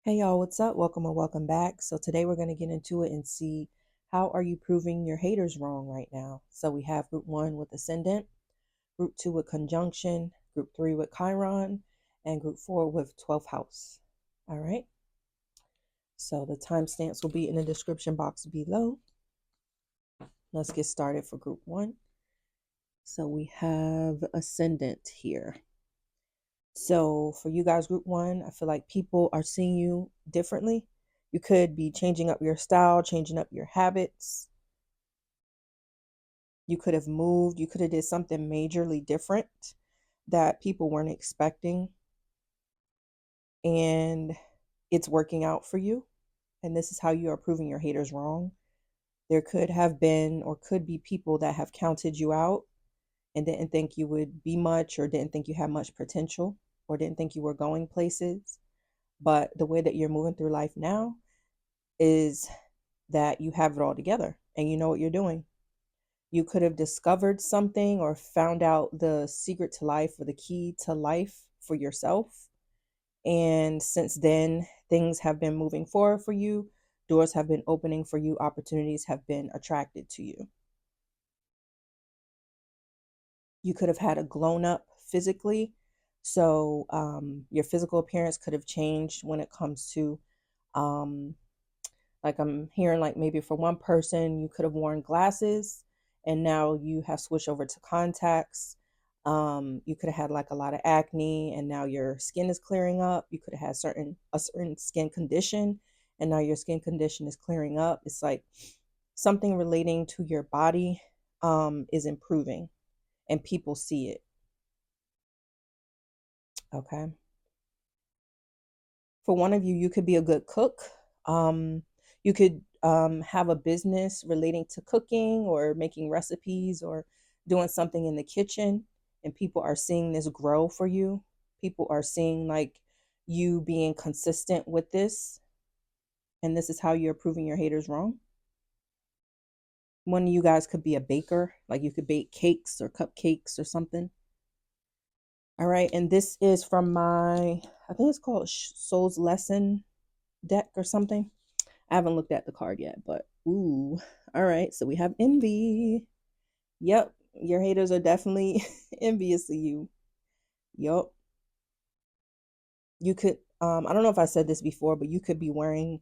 Hey y'all, what's up? Welcome or welcome back. So today we're going to get into it and see how are you proving your haters wrong right now. So we have group 1 with ascendant, group 2 with conjunction, group 3 with Chiron, and group 4 with 12th house. All right. So the timestamps will be in the description box below. Let's get started for group 1. So we have ascendant here. So for you guys, group 1, I feel like people are seeing you differently. You could be changing up your style, changing up your habits. You could have moved. You could have did something majorly different that people weren't expecting. And it's working out for you. And this is how you are proving your haters wrong. There could have been or could be people that have counted you out and didn't think you would be much or didn't think you had much potential or didn't think you were going places. But the way that you're moving through life now is that you have it all together and you know what you're doing. You could have discovered something or found out the secret to life or the key to life for yourself. And since then, things have been moving forward for you. Doors have been opening for you. Opportunities have been attracted to you. You could have had a grown up physically. So your physical appearance could have changed when it comes to, like I'm hearing like maybe for one person, you could have worn glasses and now you have switched over to contacts. You could have had like a lot of acne and now your skin is clearing up. You could have had a certain skin condition and now your skin condition is clearing up. It's like something relating to your body is improving and people see it. Okay. For one of you, you could be a good cook. You could have a business relating to cooking or making recipes or doing something in the kitchen, and people are seeing this grow for you. People are seeing like you being consistent with this, and this is how you're proving your haters wrong. One of you guys could be a baker, like you could bake cakes or cupcakes or something. All right, and this is from my, I think it's called Soul's Lesson deck or something. I haven't looked at the card yet, but ooh. All right, so we have envy. Yep, your haters are definitely envious of you. Yup. You could I don't know if I said this before, but you could be wearing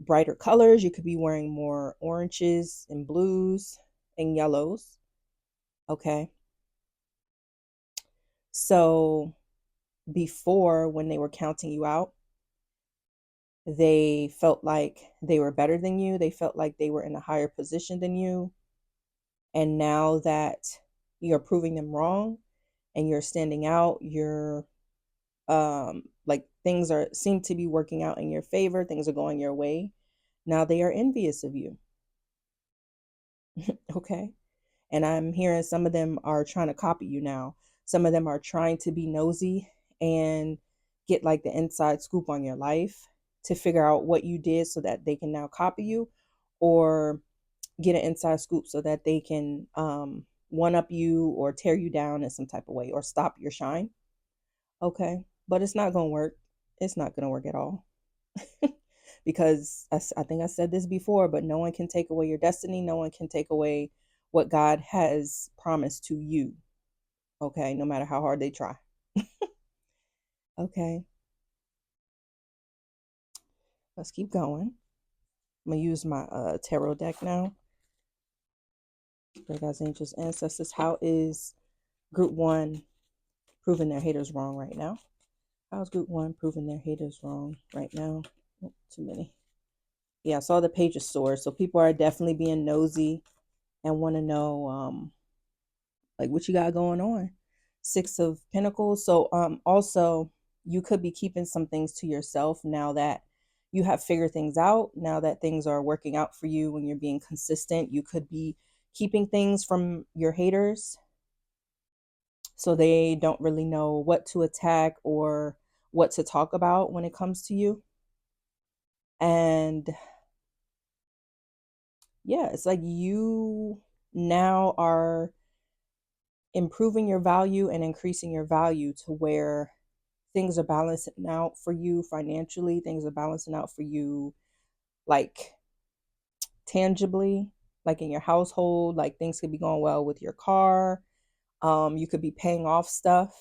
brighter colors. You could be wearing more oranges and blues and yellows. Okay. So before when they were counting you out, they felt like they were better than you. They felt like they were in a higher position than you. And now that you're proving them wrong and you're standing out, you're like things are seem to be working out in your favor, things are going your way. Now they are envious of you. Okay. And I'm hearing some of them are trying to copy you now. Some of them are trying to be nosy and get like the inside scoop on your life to figure out what you did so that they can now copy you, or get an inside scoop so that they can one up you or tear you down in some type of way or stop your shine. Okay. But it's not going to work. It's not going to work at all. Because I think I said this before, but no one can take away your destiny. No one can take away what God has promised to you. Okay. No matter how hard they try. Okay. Let's keep going. I'm going to use my tarot deck now. There, guys, angels, ancestors. How is group 1 proving their haters wrong right now? How's group 1 proving their haters wrong right now? Oh, too many. Yeah, I saw the Page of Swords. So people are definitely being nosy and want to know like what you got going on. 6 of Pentacles. So also you could be keeping some things to yourself now that you have figured things out. Now that things are working out for you when you're being consistent, you could be keeping things from your haters so they don't really know what to attack or what to talk about when it comes to you. And yeah, it's like you now are improving your value and increasing your value to where things are balancing out for you financially, things are balancing out for you like tangibly, like in your household, like things could be going well with your car. You could be paying off stuff,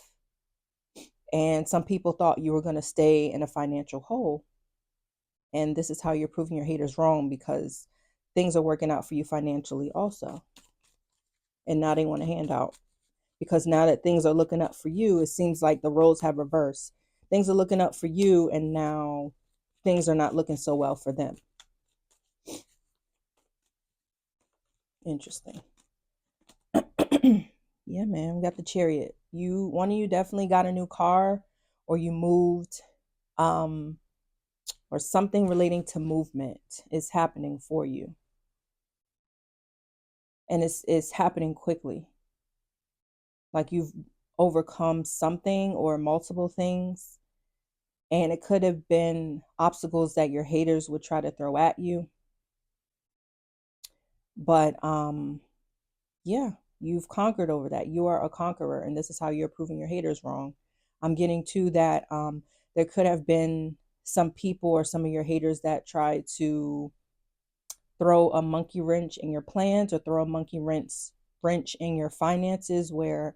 and some people thought you were going to stay in a financial hole. And this is how you're proving your haters wrong, because things are working out for you financially also. And now they want a handout, because now that things are looking up for you, it seems like the roles have reversed. Things are looking up for you, and now things are not looking so well for them. Interesting. Yeah, man, we got the Chariot. One of you definitely got a new car, or you moved, um, or something relating to movement is happening for you. And it's happening quickly. Like you've overcome something or multiple things. And it could have been obstacles that your haters would try to throw at you. But yeah, you've conquered over that. You are a conqueror, and this is how you're proving your haters wrong. I'm getting to that. There could have been some people or some of your haters that tried to throw a monkey wrench in your plans, or throw a monkey wrench in your finances, where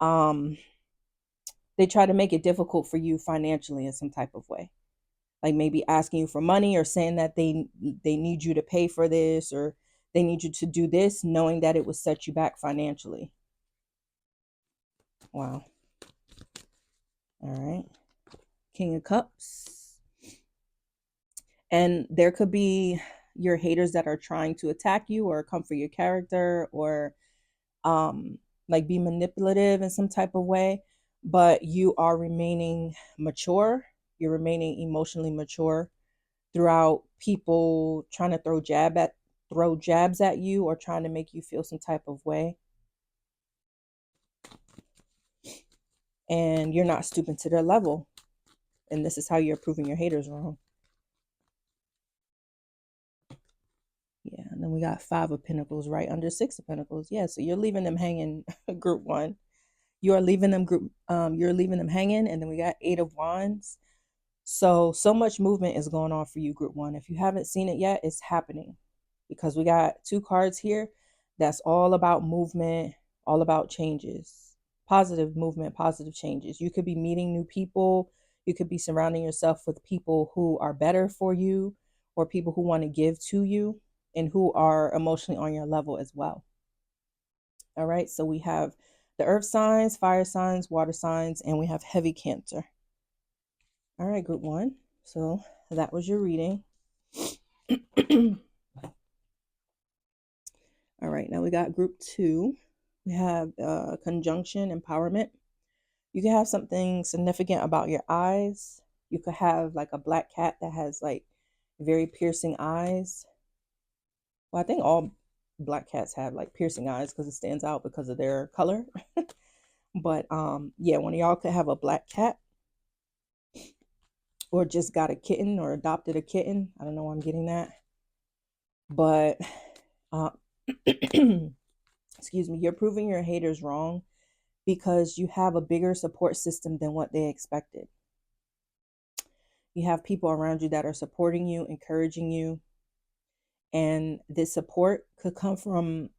they try to make it difficult for you financially in some type of way, like maybe asking you for money, or saying that they need you to pay for this, or they need you to do this, knowing that it would set you back financially. Wow. All right. King of Cups. And there could be your haters that are trying to attack you, or come for your character, or like be manipulative in some type of way, but you are remaining mature. You're remaining emotionally mature throughout people trying to throw jabs at you, or trying to make you feel some type of way. And you're not stooping to their level. And this is how you're proving your haters wrong. Yeah, and then we got Five of Pentacles right under Six of Pentacles. Yeah, so you're leaving them hanging, group one. You're leaving them hanging, and then we got Eight of Wands. So much movement is going on for you, group one. If you haven't seen it yet, it's happening, because we got two cards here that's all about movement, all about changes, positive movement, positive changes. You could be meeting new people. You could be surrounding yourself with people who are better for you, or people who want to give to you, and who are emotionally on your level as well. All right, so we have the earth signs, fire signs, water signs, and we have heavy Cancer. All right, group one. So that was your reading. All right, now we got group two. We have conjunction, empowerment. You can have something significant about your eyes. You could have like a black cat that has like very piercing eyes. Well, I think all black cats have like piercing eyes, because it stands out because of their color. But yeah, one of y'all could have a black cat, or just got a kitten, or adopted a kitten. I don't know why I'm getting that. But excuse me, you're proving your haters wrong, because you have a bigger support system than what they expected. You have people around you that are supporting you, encouraging you. And this support could come from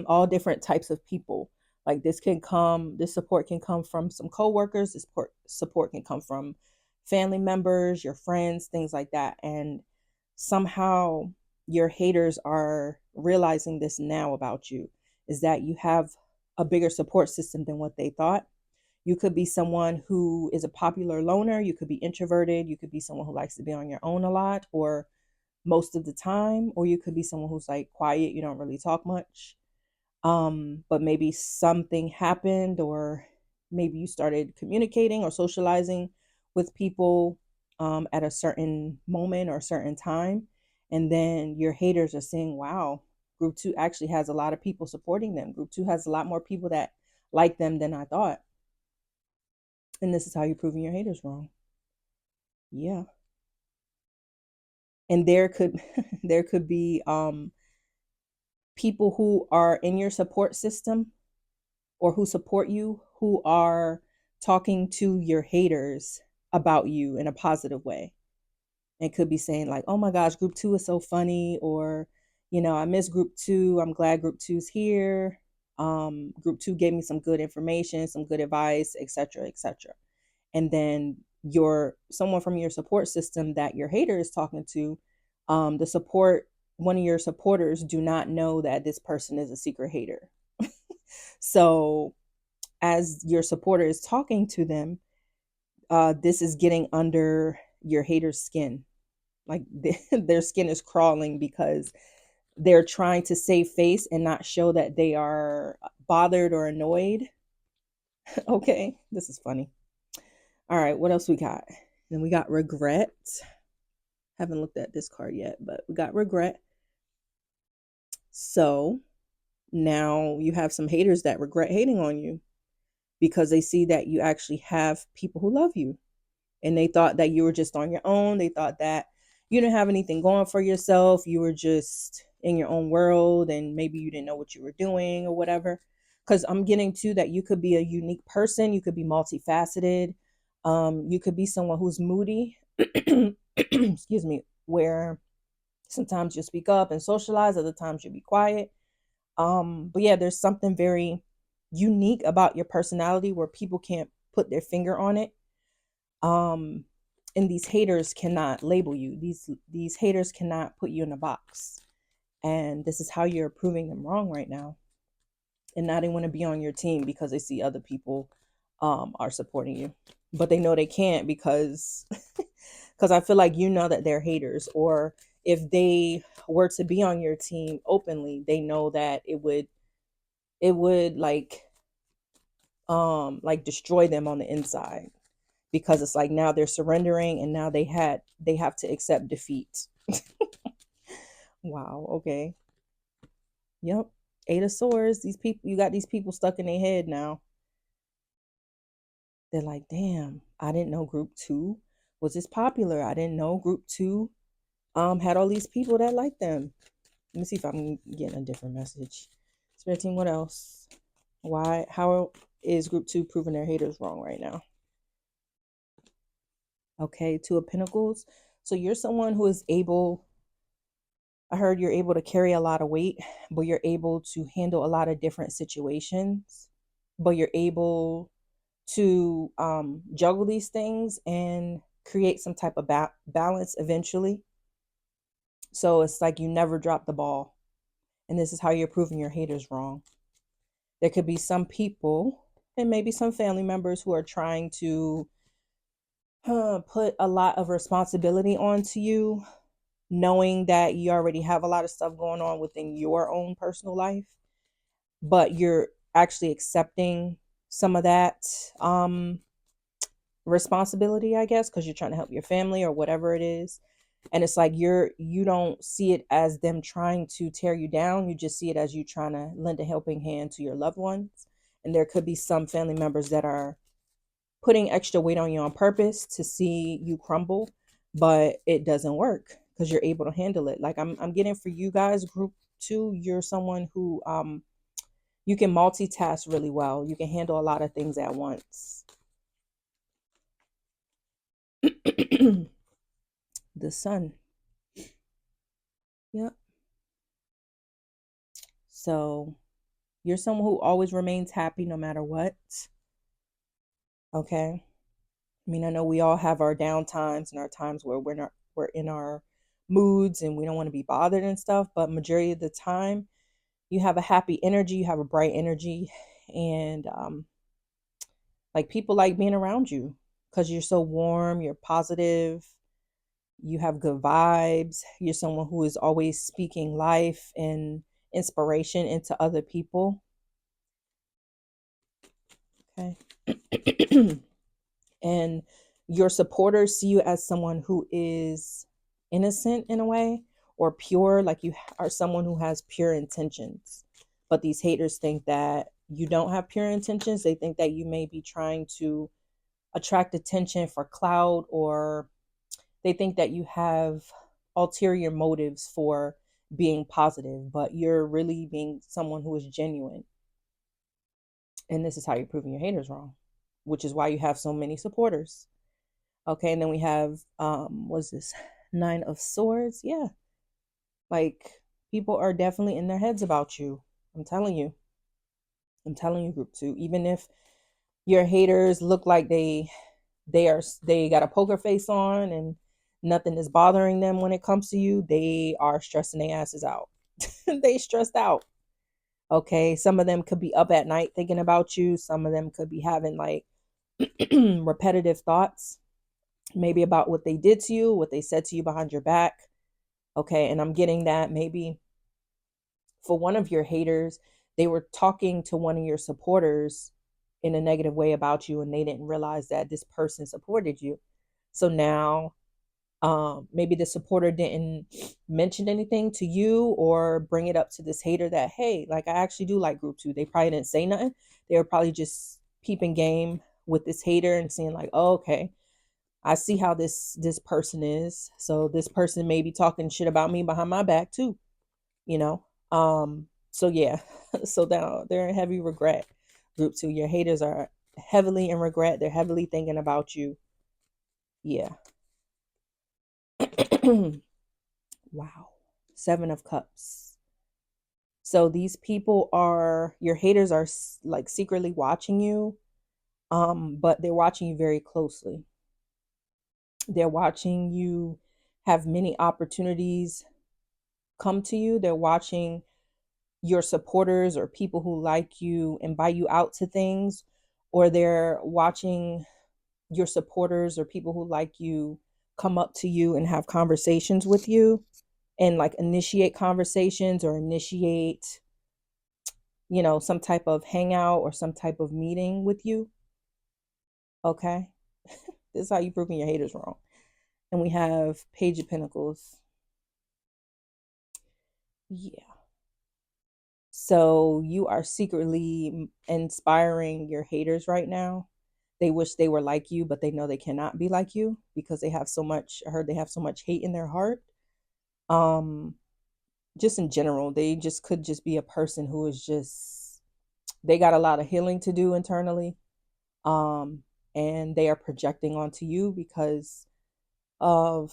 all different types of people. Like this support can come from some coworkers. This support can come from family members, your friends, things like that. And somehow your haters are realizing this now about you, is that you have a bigger support system than what they thought. You could be someone who is a popular loner. You could be introverted. You could be someone who likes to be on your own a lot, or most of the time. Or you could be someone who's like quiet. You don't really talk much. But maybe something happened, or maybe you started communicating or socializing with people at a certain moment or a certain time. And then your haters are saying, wow, group two actually has a lot of people supporting them. Group two has a lot more people that like them than I thought. And this is how you're proving your haters wrong. Yeah. And there could there could be people who are in your support system, or who support you, who are talking to your haters about you in a positive way. It could be saying like, "Oh my gosh, group 2 is so funny," or, "I miss group 2. I'm glad group 2's here. Group 2 gave me some good information, some good advice, etc., etc." And then your someone from your support system that your hater is talking to, the support one of your supporters do not know that this person is a secret hater. So as your supporter is talking to them, this is getting under your hater's skin. Like their skin is crawling because they're trying to save face and not show that they are bothered or annoyed. Okay, this is funny. All right, what else we got? Then we got regret. Haven't looked at this card yet, but we got regret. So now you have some haters that regret hating on you because they see that you actually have people who love you. And they thought that you were just on your own. They thought that you didn't have anything going for yourself. You were just in your own world and maybe you didn't know what you were doing or whatever. Because I'm getting to that you could be a unique person. You could be multifaceted. You could be someone who's moody. Excuse me, where sometimes you speak up and socialize, other times you be quiet. But yeah, there's something very unique about your personality where people can't put their finger on it. um and these haters cannot label you. These haters cannot put you in a box, and this is how you're proving them wrong right now. And now they want to be on your team because they see other people are supporting you, but they know they can't because because I feel like that they're haters, or if they were to be on your team openly, they know that it would like destroy them on the inside, because it's like now they're surrendering and now they have to accept defeat. Wow, okay. Yep. Eight of Swords. These people, you got these people stuck in their head now. They're like, damn, I didn't know group 2 was this popular. I didn't know group 2 had all these people that like them. Let me see if I'm getting a different message. Spirit team, what else? How is group 2 proving their haters wrong right now? Okay, Two of Pentacles. So you're someone who is able, I heard you're able to carry a lot of weight, but you're able to handle a lot of different situations, but you're able to juggle these things and create some type of balance eventually. So it's like you never drop the ball. And this is how you're proving your haters wrong. There could be some people and maybe some family members who are trying to put a lot of responsibility onto you, knowing that you already have a lot of stuff going on within your own personal life, but you're actually accepting some of that responsibility, I guess, because you're trying to help your family or whatever it is. And it's like you don't see it as them trying to tear you down. You just see it as you trying to lend a helping hand to your loved ones. And there could be some family members that are putting extra weight on you on purpose to see you crumble, but it doesn't work because you're able to handle it. Like I'm getting for you guys, group 2, you're someone who you can multitask really well. You can handle a lot of things at once. The Sun. Yep. So you're someone who always remains happy no matter what. Okay. I mean, I know we all have our down times and our times where we're in our moods and we don't want to be bothered and stuff, but majority of the time you have a happy energy, you have a bright energy, and like people like being around you because you're so warm, you're positive, you have good vibes, you're someone who is always speaking life and inspiration into other people. Okay. And your supporters see you as someone who is innocent in a way, or pure, like you are someone who has pure intentions. But these haters think that you don't have pure intentions. They think that you may be trying to attract attention for clout, or they think that you have ulterior motives for being positive, but you're really being someone who is genuine. And this is how you're proving your haters wrong. which is why you have so many supporters. Okay, and then we have what's this? Nine of Swords. Yeah. Like people are definitely in their heads about you. I'm telling you. I'm telling you, group 2. Even if your haters look like they got a poker face on and nothing is bothering them when it comes to you, they are stressing their asses out. They stressed out. Okay, some of them could be up at night thinking about you. Some of them could be having like repetitive thoughts, maybe about what they did to you, what they said to you behind your back. Okay, and I'm getting that maybe for one of your haters, they were talking to one of your supporters in a negative way about you, and they didn't realize that this person supported you. So now maybe the supporter didn't mention anything to you or bring it up to this hater that, hey, like I actually do like group 2. They probably didn't say nothing. They were probably just peeping game with this hater and seeing like, oh, okay, I see how this person is. So this person may be talking shit about me behind my back too, you know. So yeah. So now they're in heavy regret. Group 2, your haters are heavily in regret. They're heavily thinking about you. Yeah. Wow. 7 of Cups. So these people are, your haters are like secretly watching you, but they're watching you very closely. They're watching you have many opportunities come to you. They're watching your supporters or people who like you invite you out to things, or they're watching your supporters or people who like you come up to you and have conversations with you and like initiate conversations or initiate, you know, some type of hangout or some type of meeting with you. Okay. This is how you proving your haters wrong. And we have Page of Pentacles. Yeah. So you are secretly inspiring your haters right now. They wish they were like you, but they know they cannot be like you because they have so much, I heard they have so much hate in their heart. Um, just in general, they just could just be a person who is just, they got a lot of healing to do internally. Um, and they are projecting onto you because of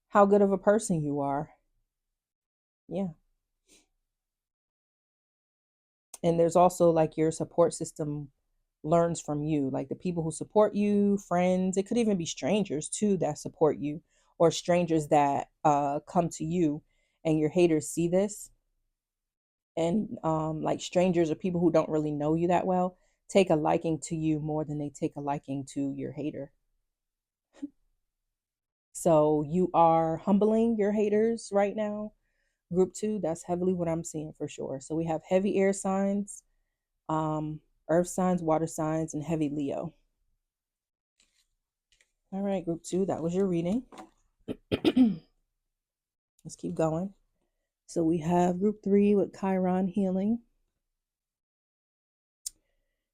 how good of a person you are. Yeah. And there's also like your support system learns from you, like the people who support you, friends. It could even be strangers too that support you, or strangers that come to you, and your haters see this, and like strangers or people who don't really know you that well take a liking to you more than they take a liking to your hater. So you are humbling your haters right now. Group 2, that's heavily what I'm seeing for sure. So we have heavy air signs, um, earth signs, water signs, and heavy Leo. All right, group 2, that was your reading. Let's keep going. So we have group 3 with Chiron healing.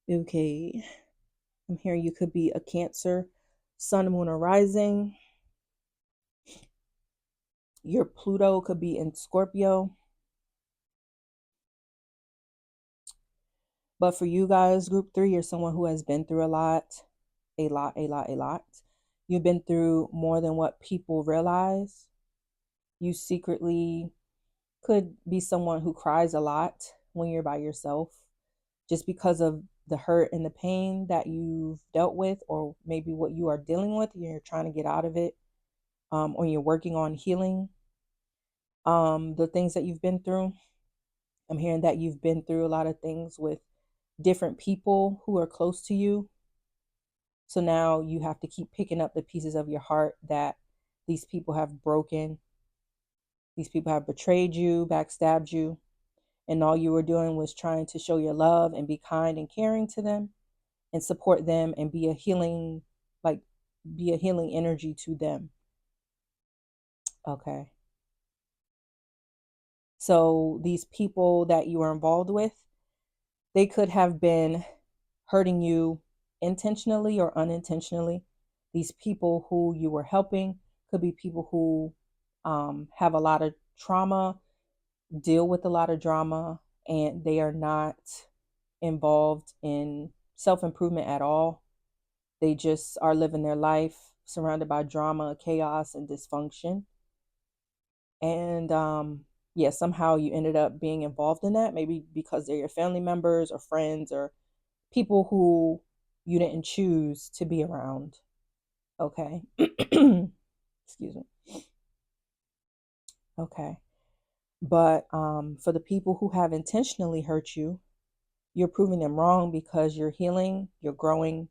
Okay. I'm hearing you could be a Cancer, Sun, Moon, or Rising. Your Pluto could be in Scorpio. But for you guys, group 3, you're someone who has been through a lot, a lot, a lot, a lot. You've been through more than what people realize. You secretly could be someone who cries a lot when you're by yourself, just because of the hurt and the pain that you've dealt with, or maybe what you are dealing with, and you're trying to get out of it, or you're working on healing the things that you've been through. I'm hearing that you've been through a lot of things with different people who are close to you. So now you have to keep picking up the pieces of your heart that these people have broken. These people have betrayed you, backstabbed you, and all you were doing was trying to show your love and be kind and caring to them and support them and be a healing, like be a healing energy to them. Okay. So these people that you were involved with, they could have been hurting you intentionally or unintentionally. These people who you were helping could be people who have a lot of trauma, deal with a lot of drama, and they are not involved in self improvement at all. They just are living their life surrounded by drama, chaos, and dysfunction. And yeah, somehow you ended up being involved in that, maybe because they're your family members or friends or people who you didn't choose to be around. Okay. Excuse me. Okay. But for the people who have intentionally hurt you, you're proving them wrong because you're healing, you're growing.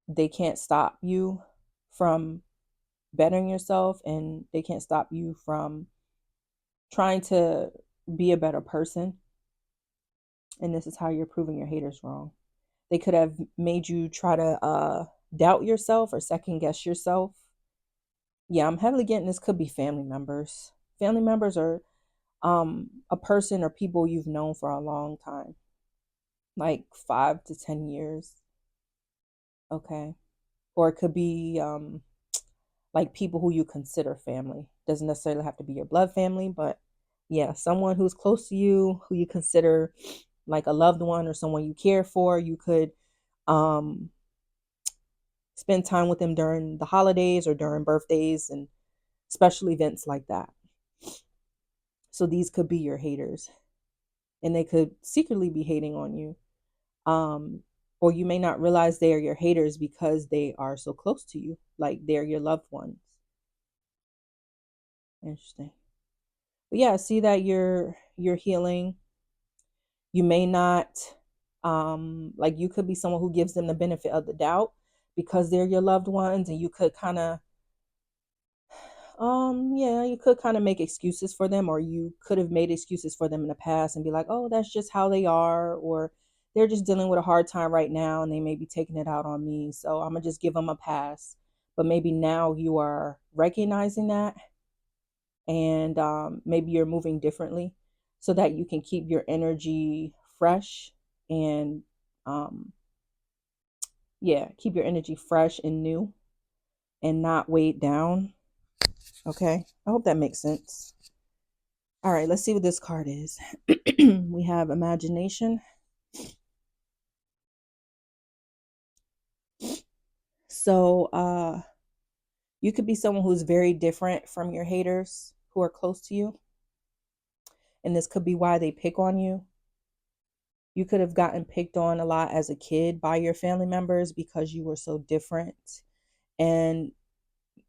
They can't stop you from bettering yourself, and they can't stop you from trying to be a better person. And this is how you're proving your haters wrong. They could have made you try to doubt yourself or second guess yourself. Yeah, I'm heavily getting this could be family members. Family members are a person or people you've known for a long time, like 5 to 10 years. Okay. Or it could be like people who you consider family. Doesn't necessarily have to be your blood family, but yeah, someone who's close to you, who you consider like a loved one or someone you care for. You could um spend time with them during the holidays or during birthdays and special events like that. So these could be your haters, and they could secretly be hating on you. Um, or you may not realize they are your haters because they are so close to you, like they're your loved ones. Interesting. But yeah, I see that you're healing. You may not like you could be someone who gives them the benefit of the doubt because they're your loved ones, and you could kind of yeah, you could kind of make excuses for them, or you could have made excuses for them in the past and be like, oh, that's just how they are, or they're just dealing with a hard time right now and they may be taking it out on me, so I'm gonna just give them a pass. But maybe now you are recognizing that, and maybe you're moving differently so that you can keep your energy fresh and um, yeah, keep your energy fresh and new and not weighed down. Okay, I hope that makes sense. All right, let's see what this card is. We have imagination. So, you could be someone who's very different from your haters who are close to you. And this could be why they pick on you. You could have gotten picked on a lot as a kid by your family members because you were so different and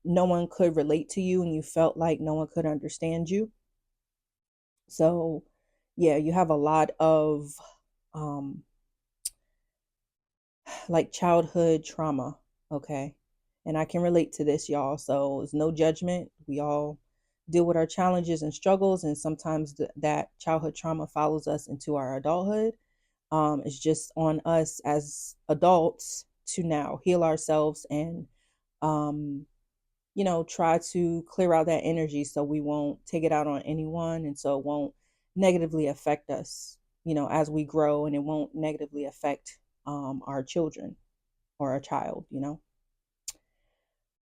no one could relate to you and you felt like no one could understand you. So, yeah, you have a lot of um like childhood trauma, okay? And I can relate to this, y'all. So it's no judgment. We all deal with our challenges and struggles, and sometimes that childhood trauma follows us into our adulthood. It's just on us as adults to now heal ourselves and, um, try to clear out that energy so we won't take it out on anyone, and so it won't negatively affect us, as we grow, and it won't negatively affect our children or a child.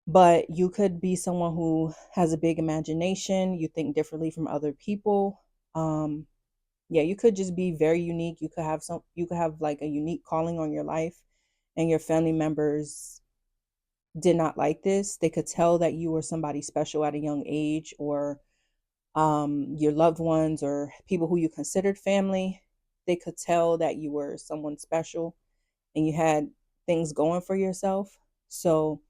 But you could be someone who has a big imagination. You think differently from other people. Yeah, you could just be very unique. You could have like a unique calling on your life, and your family members did not like this. They could tell that you were somebody special at a young age, or your loved ones or people who you considered family. They could tell that you were someone special and you had things going for yourself. So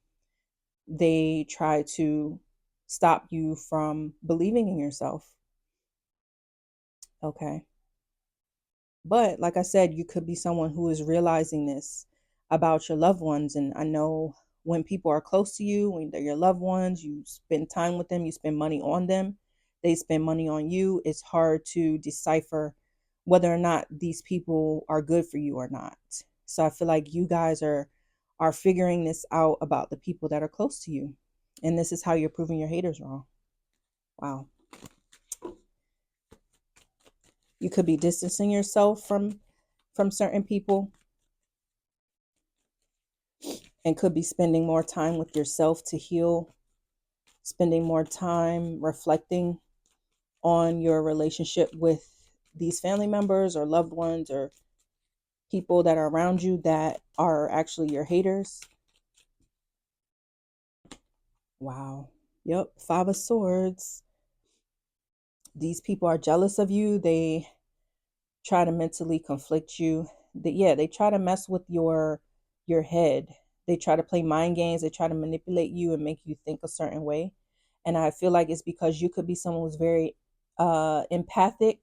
they try to stop you from believing in yourself. Okay. But like I said, you could be someone who is realizing this about your loved ones. And I know when people are close to you, when they're your loved ones, you spend time with them, you spend money on them, they spend money on you. It's hard to decipher whether or not these people are good for you or not. So I feel like you guys are figuring this out about the people that are close to you. And this is how you're proving your haters wrong. Wow. You could be distancing yourself from certain people, and could be spending more time with yourself to heal, spending more time reflecting on your relationship with these family members or loved ones or people that are around you that are actually your haters. Wow. Yep. Five of Swords. These people are jealous of you. They try to mentally conflict you. Yeah, they try to mess with your head. They try to play mind games. They try to manipulate you and make you think a certain way. And I feel like it's because you could be someone who's very empathic.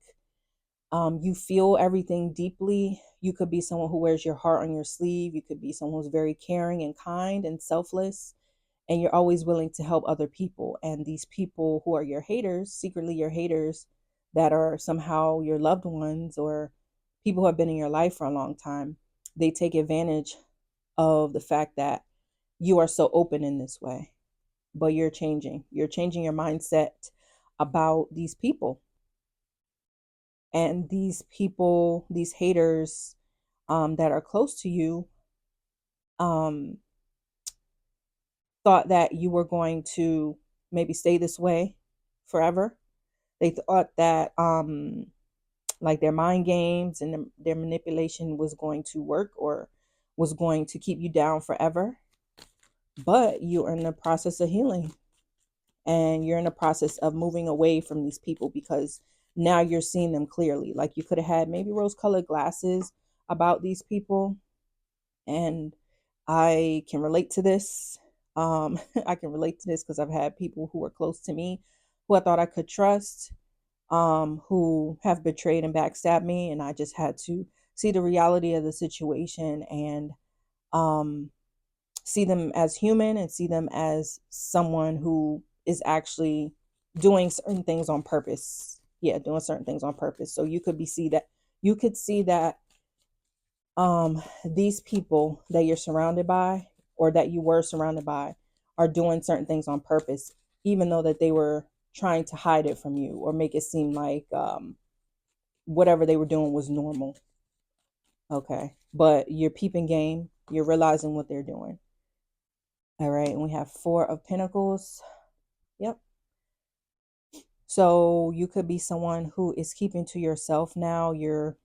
You feel everything deeply. You could be someone who wears your heart on your sleeve. You could be someone who's very caring and kind and selfless, and you're always willing to help other people. And these people who are your haters, secretly your haters, that are somehow your loved ones or people who have been in your life for a long time, they take advantage of the fact that you are so open in this way. But you're changing. You're changing your mindset about these people. And these people, these haters that are close to you, um, thought that you were going to maybe stay this way forever. They thought that like their mind games and their manipulation was going to work or was going to keep you down forever. But you're in the process of healing, and you're in the process of moving away from these people because now you're seeing them clearly. Like you could have had maybe rose colored glasses about these people, and I can relate to this. I can relate to this because I've had people who were close to me who I thought I could trust, who have betrayed and backstabbed me, and I just had to see the reality of the situation and um, see them as human and see them as someone who is actually doing certain things on purpose. Yeah, doing certain things on purpose. So you could see that these people that you're surrounded by or that you were surrounded by are doing certain things on purpose, even though that they were trying to hide it from you or make it seem like whatever they were doing was normal. Okay, but you're peeping game, you're realizing what they're doing. All right, and we have Four of Pentacles. Yep. So you could be someone who is keeping to yourself now. You're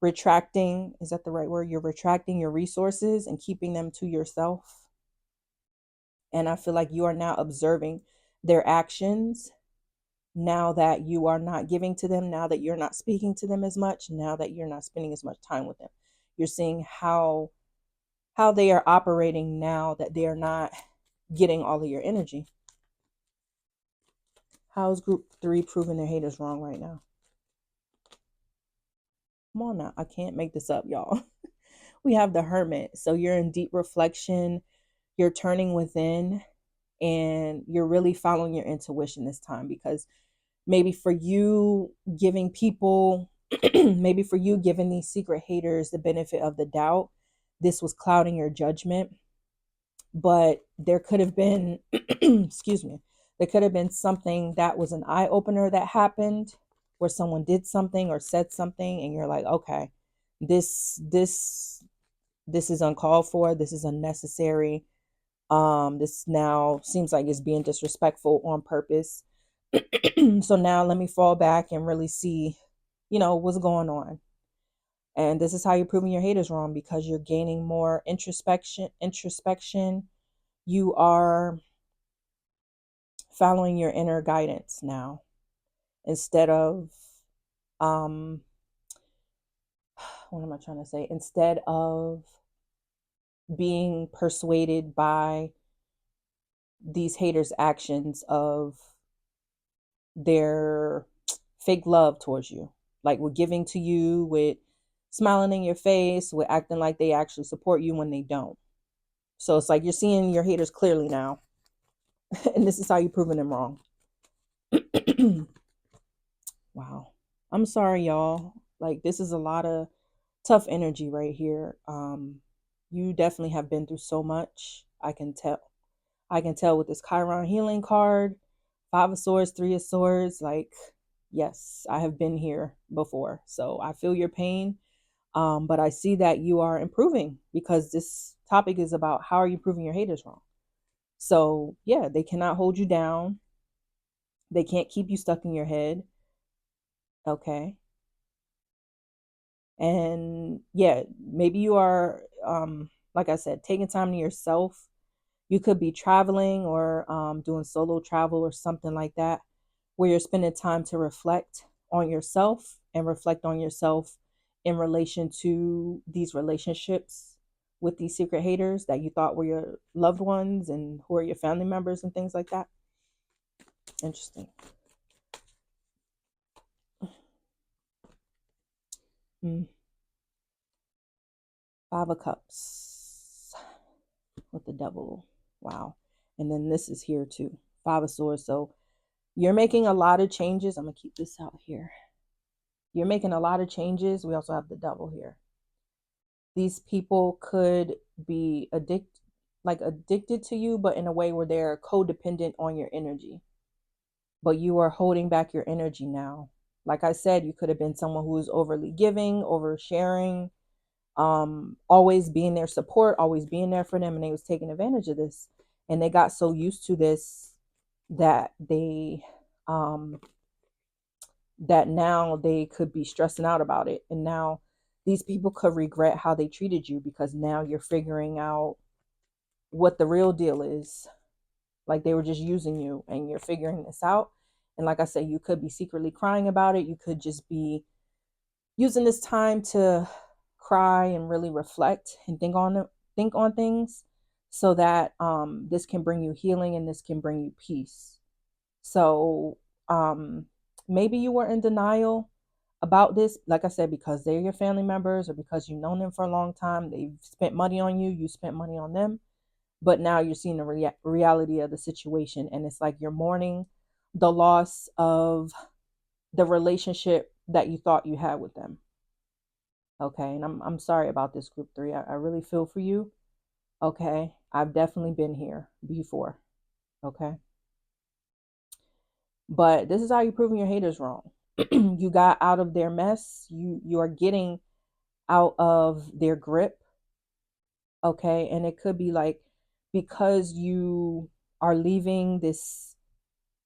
retracting, is that the right word? You're retracting your resources and keeping them to yourself. And I feel like you are now observing their actions now that you are not giving to them, now that you're not speaking to them as much, now that you're not spending as much time with them. You're seeing how they are operating now that they are not getting all of your energy. How is group 3 proving their haters wrong right now? Come on now. I can't make this up, y'all. We have the Hermit. So you're in deep reflection, you're turning within, and you're really following your intuition this time because maybe for you giving people, maybe for you giving these secret haters the benefit of the doubt, this was clouding your judgment. But there could have been, excuse me, there could have been something that was an eye opener that happened where someone did something or said something and you're like, okay, this is uncalled for, this is unnecessary. This now seems like it's being disrespectful on purpose. So now let me fall back and really see, what's going on. And this is how you're proving your haters wrong because you're gaining more introspection. You are following your inner guidance now instead of um what am I trying to say? Instead of being persuaded by these haters' actions of their fake love towards you, like with giving to you, with smiling in your face, with acting like they actually support you when they don't. So it's like you're seeing your haters clearly now, and this is how you're proving them wrong. Wow. I'm sorry, y'all. Like, this is a lot of tough energy right here. You definitely have been through so much. I can tell. I can tell with this Chiron healing card, Five of Swords, Three of Swords. Like, yes, I have been here before. So I feel your pain. But I see that you are improving because this topic is about how are you proving your haters wrong. So yeah, they cannot hold you down. They can't keep you stuck in your head. Okay. And yeah, maybe you are, like I said, taking time to yourself. You could be traveling or doing solo travel or something like that, where you're spending time to reflect on yourself and reflect on yourself in relation to these relationships with these secret haters that you thought were your loved ones and who are your family members and things like that. Interesting. Mm. Five of Cups with the Devil. Wow. And then this is here too. Five of Swords. So you're making a lot of changes. I'm going to keep this out here. You're making a lot of changes. We also have the Devil here. These people could be addicted to you, but in a way where they're codependent on your energy. But you are holding back your energy now. Like I said, you could have been someone who was overly giving, oversharing, always being their support, always being there for them, and they was taking advantage of this. And they got so used to this that that now they could be stressing out about it. And now these people could regret how they treated you, because now you're figuring out what the real deal is. Like they were just using you and you're figuring this out. And like I said, you could be secretly crying about it. You could just be using this time to cry and really reflect and think on things, so that this can bring you healing and this can bring you peace. So maybe you were in denial about this, like I said, because they're your family members or because you've known them for a long time. They've spent money on you, you spent money on them, but now you're seeing the reality of the situation, and it's like you're mourning the loss of the relationship that you thought you had with them. Okay, and I'm sorry about this, group 3. I really feel for you. Okay, I've definitely been here before. Okay, but this is how you're proving your haters wrong. You got out of their mess. You are getting out of their grip. Okay, and it could be like, because you are leaving this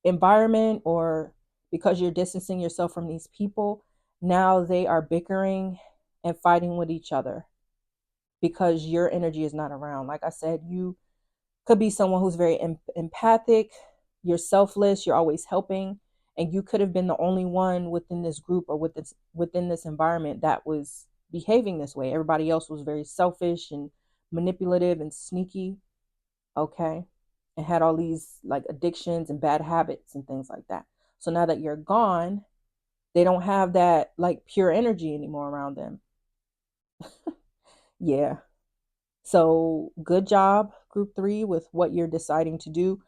environment, or because you're distancing yourself from these people, now they are bickering and fighting with each other because your energy is not around. Like I said, you could be someone who's very empathic, you're selfless, you're always helping, and you could have been the only one within this group or within this environment that was behaving this way. Everybody else was very selfish and manipulative and sneaky, okay, and had all these like addictions and bad habits and things like that. So now that you're gone, they don't have that like pure energy anymore around them. Yeah. So good job, group 3, with what you're deciding to do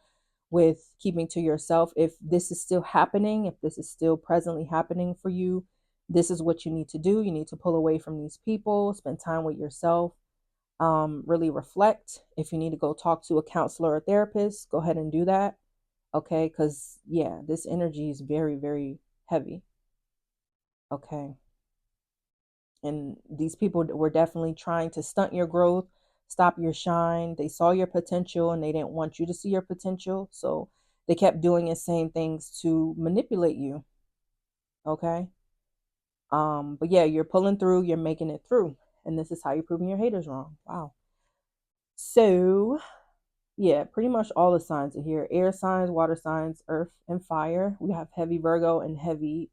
with keeping to yourself. If this is still happening, if this is still presently happening for you, this is what you need to do. You need to pull away from these people, spend time with yourself, really reflect. If you need to go talk to a counselor or therapist, go ahead and do that. Okay, because yeah, this energy is very, very heavy. Okay. And these people were definitely trying to stunt your growth, stop your shine. They saw your potential and they didn't want you to see your potential. So they kept doing and saying things to manipulate you. Okay. But yeah, you're pulling through, you're making it through. And this is how you're proving your haters wrong. Wow. So yeah, pretty much all the signs are here. Air signs, water signs, earth, and fire. We have heavy Virgo and heavy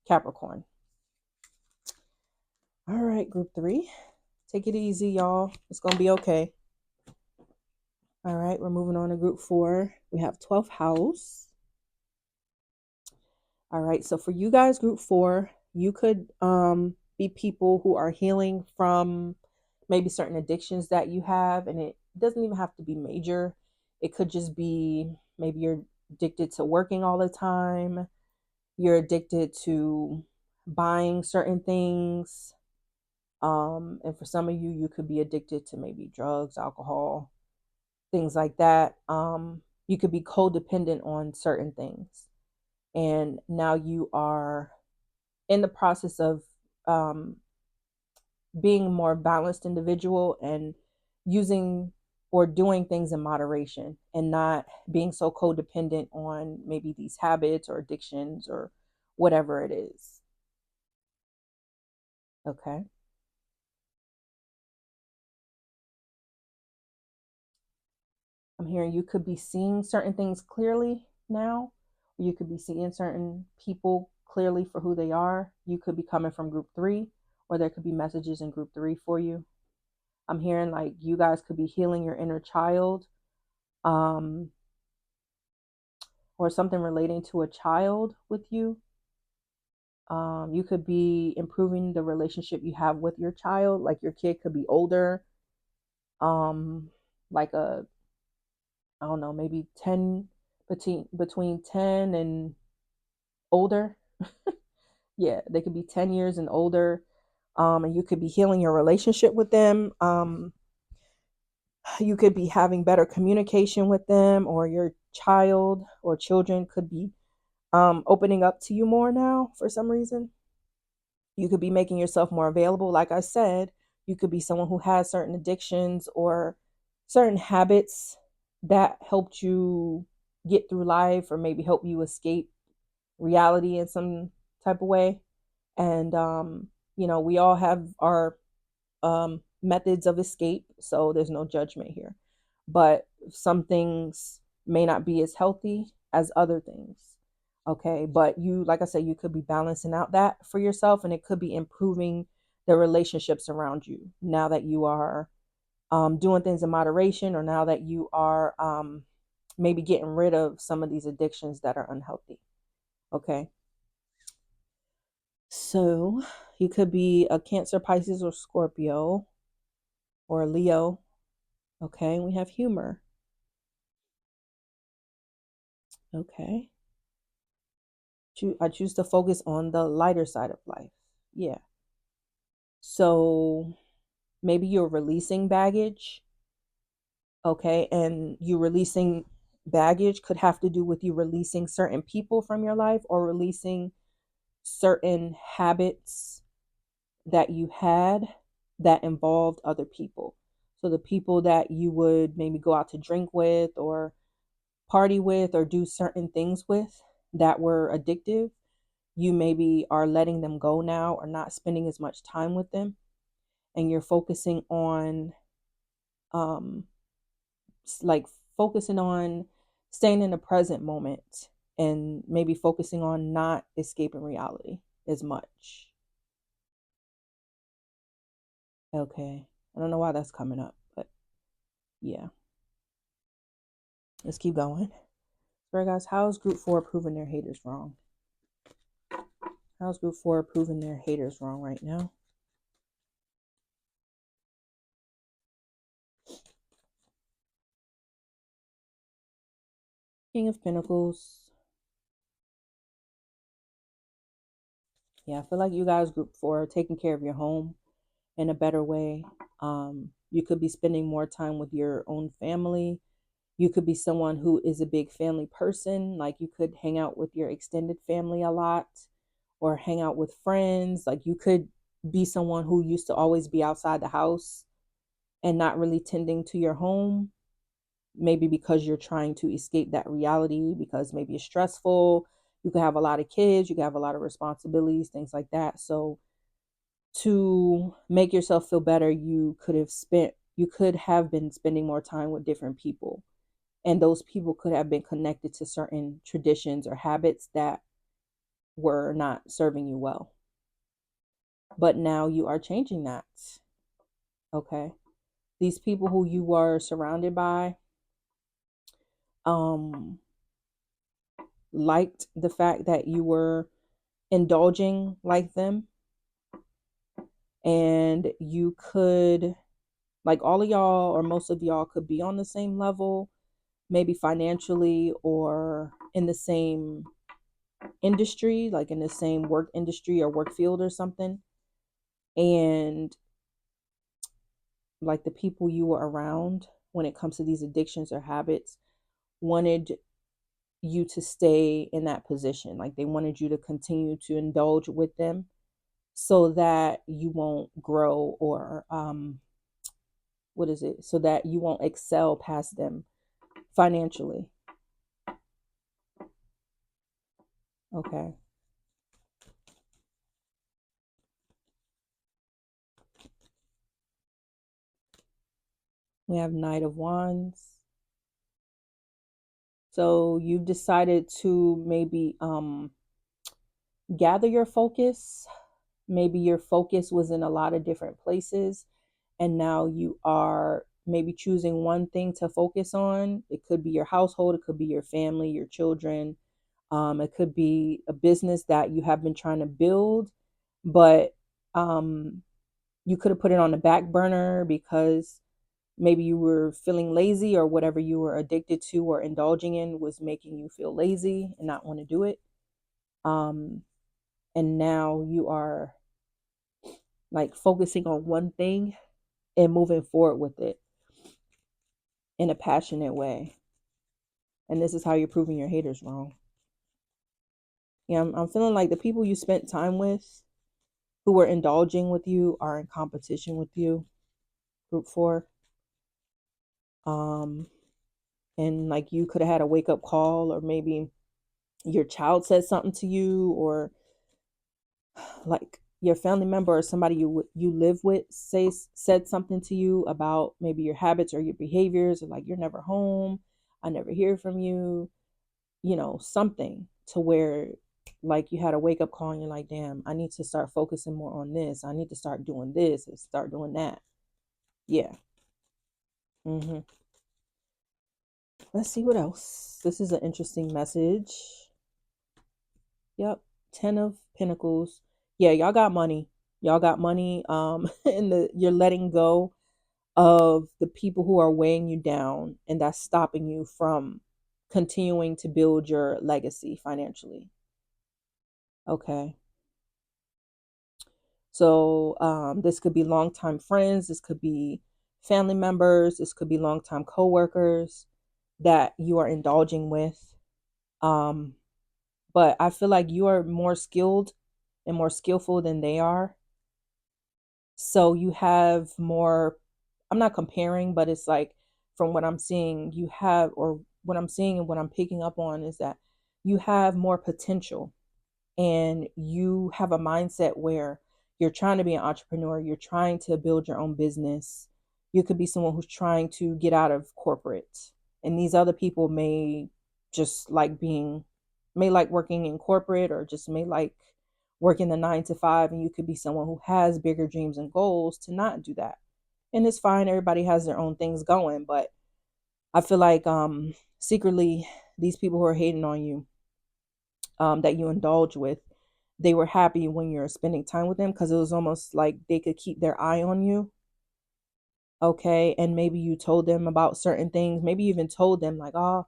Capricorn. All right, group 3. Take it easy, y'all. It's going to be okay. All right, we're moving on to group 4. We have 12th house. All right, so for you guys, group 4, you could be people who are healing from maybe certain addictions that you have, and it doesn't even have to be major. It could just be maybe you're addicted to working all the time. You're addicted to buying certain things. And for some of you, you could be addicted to maybe drugs, alcohol, things like that. You could be codependent on certain things. And now you are in the process of being a more balanced individual and using or doing things in moderation and not being so codependent on maybe these habits or addictions or whatever it is. Okay. I'm hearing you could be seeing certain things clearly now. You could be seeing certain people clearly for who they are. You could be coming from group 3, or there could be messages in group 3 for you. I'm hearing like you guys could be healing your inner child, um, or something relating to a child with you. You could be improving the relationship you have with your child. Like your kid could be older, like a, I don't know, maybe 10, between 10 and older. Yeah, they could be 10 years and older. And you could be healing your relationship with them. You could be having better communication with them, or your child or children could be opening up to you more now for some reason. You could be making yourself more available. Like I said, you could be someone who has certain addictions or certain habits that helped you get through life, or maybe help you escape reality in some type of way. And we all have our methods of escape, so there's no judgment here. But some things may not be as healthy as other things. Okay, but you, like I said, you could be balancing out that for yourself, and it could be improving the relationships around you now that you are doing things in moderation, or now that you are maybe getting rid of some of these addictions that are unhealthy. Okay, so you could be a Cancer, Pisces, or Scorpio, or a Leo. Okay, we have humor. Okay. I choose to focus on the lighter side of life. Yeah. So maybe you're releasing baggage. Okay. And you releasing baggage could have to do with you releasing certain people from your life, or releasing certain habits that you had that involved other people. So the people that you would maybe go out to drink with, or party with, or do certain things with that were addictive, you maybe are letting them go now, or not spending as much time with them, and you're focusing on um like focusing on staying in the present moment, and maybe focusing on not escaping reality as much. Okay, I don't know why that's coming up, but yeah, let's keep going. Right, guys, how's group 4 proving their haters wrong? How's group 4 proving their haters wrong right now? King of Pentacles. Yeah, I feel like you guys, group 4, are taking care of your home in a better way. You could be spending more time with your own family. You could be someone who is a big family person. Like you could hang out with your extended family a lot, or hang out with friends. Like you could be someone who used to always be outside the house and not really tending to your home. Maybe because you're trying to escape that reality, because maybe it's stressful. You could have a lot of kids, you could have a lot of responsibilities, things like that. So to make yourself feel better, you could have been spending more time with different people, and those people could have been connected to certain traditions or habits that were not serving you well, but now you are changing that. Okay, these people who you were surrounded by um liked the fact that you were indulging like them, and you could, like, all of y'all or most of y'all could be on the same level, maybe financially, or in the same industry, like in the same work industry or work field or something. And like the people you were around when it comes to these addictions or habits wanted you to stay in that position. Like they wanted you to continue to indulge with them, so that you won't grow, or what is it? So that you won't excel past them financially. Okay. We have Knight of Wands. So you've decided to maybe gather your focus. Maybe your focus was in a lot of different places, and now you are maybe choosing one thing to focus on. It could be your household, it could be your family, your children. It could be a business that you have been trying to build, but um, you could have put it on the back burner because maybe you were feeling lazy, or whatever you were addicted to or indulging in was making you feel lazy and not want to do it. Um, and now you are like focusing on one thing and moving forward with it in a passionate way. And this is how you're proving your haters wrong. Yeah, I'm feeling like the people you spent time with who were indulging with you are in competition with you, group four. Um, and like you could have had a wake up call, or maybe your child said something to you, or like your family member or somebody you live with said something to you about maybe your habits or your behaviors, or like you're never home, I never hear from you, something to where like you had a wake up call and you're like, damn, I need to start focusing more on this. I need to start doing this and start doing that. Yeah. hmm Let's see what else. This is an interesting message. Yep. 10 of Pentacles. Yeah, y'all got money. Y'all got money. And you're letting go of the people who are weighing you down, and that's stopping you from continuing to build your legacy financially. Okay. So this could be longtime friends, this could be family members, this could be longtime coworkers that you are indulging with. Um, but I feel like you are more skilled and more skillful than they are. So you have more, I'm not comparing, but it's like from what I'm seeing, you have, or what I'm seeing and what I'm picking up on is that you have more potential, and you have a mindset where you're trying to be an entrepreneur, you're trying to build your own business. You could be someone who's trying to get out of corporate. And these other people just like may like working in corporate, or just may like working the 9 to 5. And you could be someone who has bigger dreams and goals to not do that. And it's fine. Everybody has their own things going. But I feel like secretly, these people who are hating on you, that you indulge with, they were happy when you're spending time with them, because it was almost like they could keep their eye on you. Okay. And maybe you told them about certain things. Maybe you even told them, like, oh,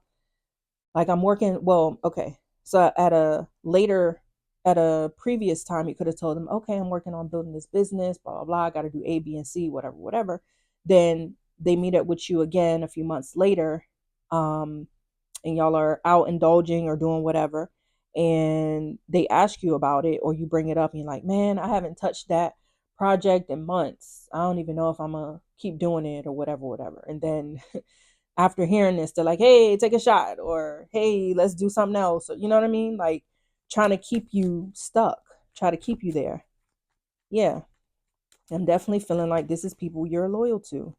like I'm working. Well, okay. So at a previous time, you could have told them, okay, I'm working on building this business, blah, blah, blah. I got to do A, B, and C, whatever, whatever. Then they meet up with you again a few months later. Um, and y'all are out indulging or doing whatever, and they ask you about it, or you bring it up and you're like, man, I haven't touched that project in months. I don't even know if I'm gonna keep doing it, or whatever, whatever. And then after hearing this, they're like, hey, take a shot, or hey, let's do something else. Or, you know what I mean? Like trying to keep you stuck, try to keep you there. Yeah. I'm definitely feeling like this is people you're loyal to.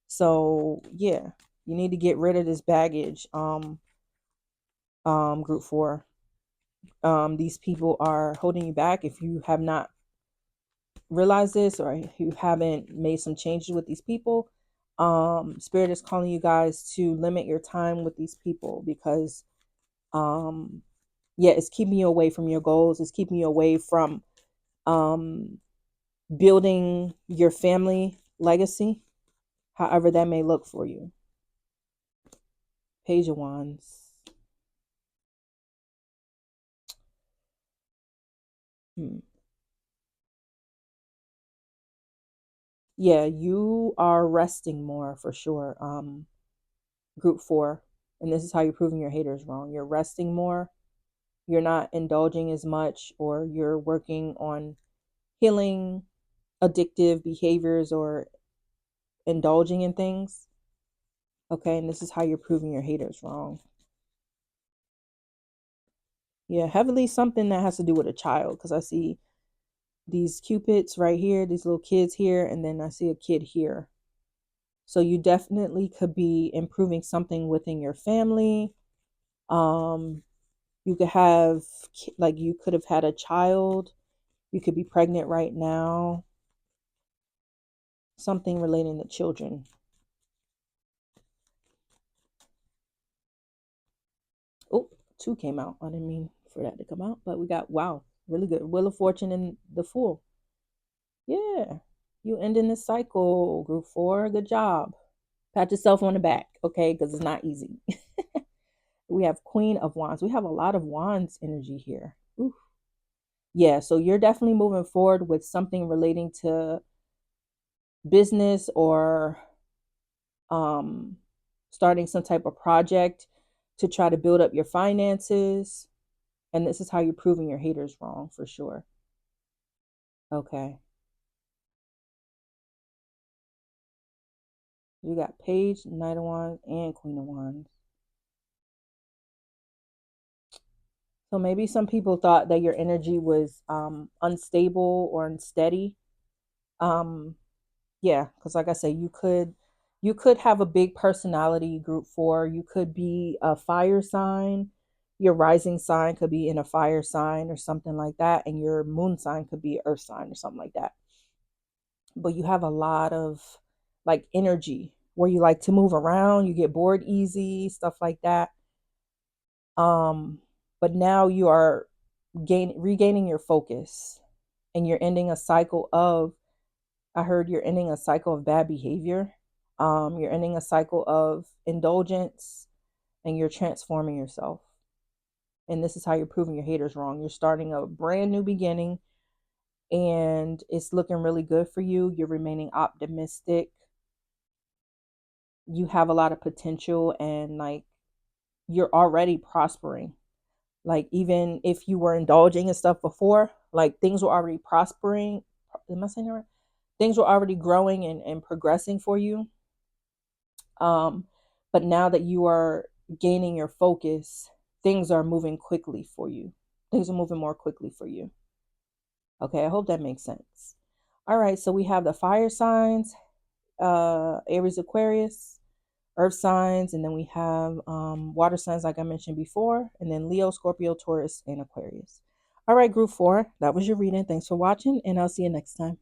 So yeah, you need to get rid of this baggage. Group four. These people are holding you back. If you have not realized this, or if you haven't made some changes with these people, Spirit is calling you guys to limit your time with these people, because um yeah, it's keeping you away from your goals. It's keeping you away from um building your family legacy, however that may look for you. Page of Wands. Hmm. Yeah, you are resting more for sure. Group four. And this is how you're proving your haters wrong. You're resting more. You're not indulging as much, or you're working on healing addictive behaviors, or indulging in things. Okay. And this is how you're proving your haters wrong. Yeah. Heavily something that has to do with a child. Because I see these cupids right here, these little kids here, and then I see a kid here. So you definitely could be improving something within your family. Um, you could have, like, you could have had a child. You could be pregnant right now. Something relating to children. Oh, two came out. I didn't mean for that to come out, but we got, wow, really good. Wheel of Fortune and the Fool. Yeah, you ending the cycle, group four. Good job. Pat yourself on the back, okay? Because it's not easy. We have Queen of Wands. We have a lot of Wands energy here. Ooh. Yeah, so you're definitely moving forward with something relating to business or um, starting some type of project to try to build up your finances. And this is how you're proving your haters wrong for sure. Okay. You got Page, Knight of Wands, and Queen of Wands. So maybe some people thought that your energy was unstable or unsteady. Um, yeah, because like I say, you could have a big personality, group four. You could be a fire sign. Your rising sign could be in a fire sign or something like that, and your moon sign could be earth sign or something like that. But you have a lot of like energy where you like to move around, you get bored easy, stuff like that. Um, but now you are regaining your focus, and you're ending a cycle of, I heard you're ending a cycle of bad behavior. You're ending a cycle of indulgence, and you're transforming yourself. And this is how you're proving your haters wrong. You're starting a brand new beginning, and it's looking really good for you. You're remaining optimistic. You have a lot of potential, and like, you're already prospering. Like, even if you were indulging in stuff before, like, things were already prospering. Am I saying that right? Things were already growing and progressing for you. Um, but now that you are gaining your focus, things are moving quickly for you. Things are moving more quickly for you. Okay, I hope that makes sense. All right, so we have the fire signs, Aries, Aquarius, earth signs, and then we have water signs, like I mentioned before, and then Leo, Scorpio, Taurus, and Aquarius. All right, group four, that was your reading. Thanks for watching, and I'll see you next time.